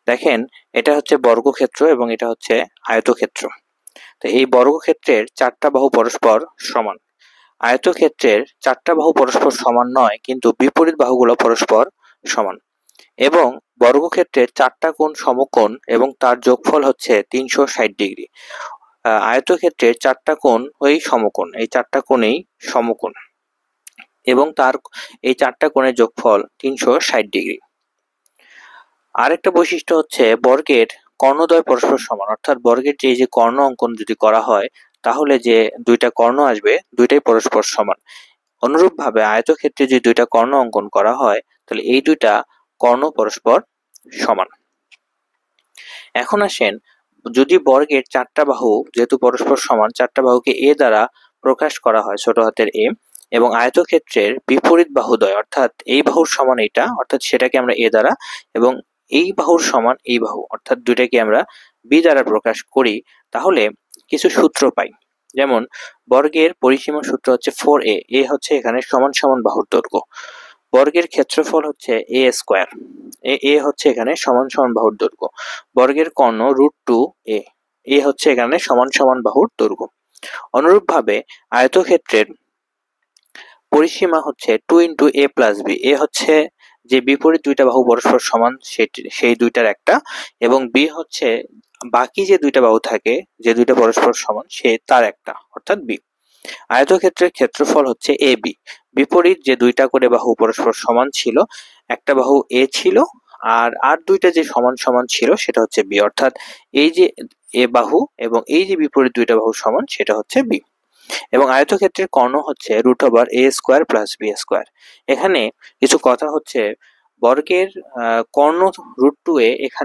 দেখেন এটা হচ্ছে বর্গক্ষেত্র এবং এটা হচ্ছে আয়তক্ষেত্র। তো এই বর্গক্ষেত্রের 4টা বাহু পরস্পর সমান। আয়তক্ষেত্রের 4টা বাহু পরস্পর সমান নয়, কিন্তু বিপরীত বাহুগুলো পরস্পর সমান। এবং বর্গক্ষেত্রের 4টা কোণ সমকোণ এবং তার যোগফল হচ্ছে 360 ডিগ্রি। আয়তক্ষেত্রের 4টা কোণ ওই সমকোণ, এই 4টা কোণেই সমকোণ এবং তার এই 4টা কোণের যোগফল 360 ডিগ্রি। আরেকটা বৈশিষ্ট্য হচ্ছে বর্গের কর্ণদ্বয় পরস্পর সমান, অর্থাৎ বর্গের যে কর্ণ অঙ্কন যদি করা হয় তাহলে যে দুইটা কর্ণ আসবে দুইটাই পরস্পর সমান। অনুরূপভাবে আয়তক্ষেত্রে যদি দুইটা কর্ণ অঙ্কন করা হয় তাহলে এই দুইটা কর্ণ পরস্পর সমান। এখন আসেন, যদি বর্গের 4টা বাহু যেহেতু পরস্পর সমান, 4টা বাহুকে এ দ্বারা প্রকাশ করা হয় ছোট হাতের এ, এবং আয়তক্ষেত্রের বিপরীত বাহুদ্বয় অর্থাৎ এই বাহুর সমান এইটা, অর্থাৎ সেটাকে আমরা এ দ্বারা, এবং এই বাহুর সমান এই বাহু অর্থাৎ দুইটাকে আমরা বি দ্বারা প্রকাশ করি, তাহলে কিছু সূত্র পাই। যেমন বর্গের পরিসীমা সূত্র হচ্ছে 4a, এ হচ্ছে এখানে সমান সমান বাহুর দৈর্ঘ্য। বর্গের ক্ষেত্রফল হচ্ছে এ স্কোয়ার, এ হচ্ছে এখানে সমান সমান বাহুর দৈর্ঘ্য। বর্গের কর্ণ √2a, এ হচ্ছে এখানে সমান সমান বাহুর দৈর্ঘ্য। অনুরূপভাবে আয়তক্ষেত্রের পরিসীমা হচ্ছে 2 × a + b, এ হচ্ছে যে বিপরীত দুইটা বাহু পরস্পর সমান সেই দুইটার একটা, এবং বি হচ্ছে বাকি যে দুইটা বাহু থাকে যে দুইটা পরস্পর সমান সে তার একটা, অর্থাৎ বি। আয়তক্ষেত্রের ক্ষেত্রফল হচ্ছে এ বি, বিপরীত যে দুইটা করে বাহু পরস্পর সমান ছিল, একটা বাহু এ ছিল আর দুইটা যে সমান সমান ছিল সেটা হচ্ছে বি, অর্থাৎ এই যে এ বাহু এবং এই যে বিপরীত দুইটা বাহু সমান সেটা হচ্ছে বি। এবং আয়তক্ষেত্রের কর্ণ হচ্ছে √a² + b²। এখানে কিছু কথা হচ্ছে, বর্গের কর্ণ √2a এখানে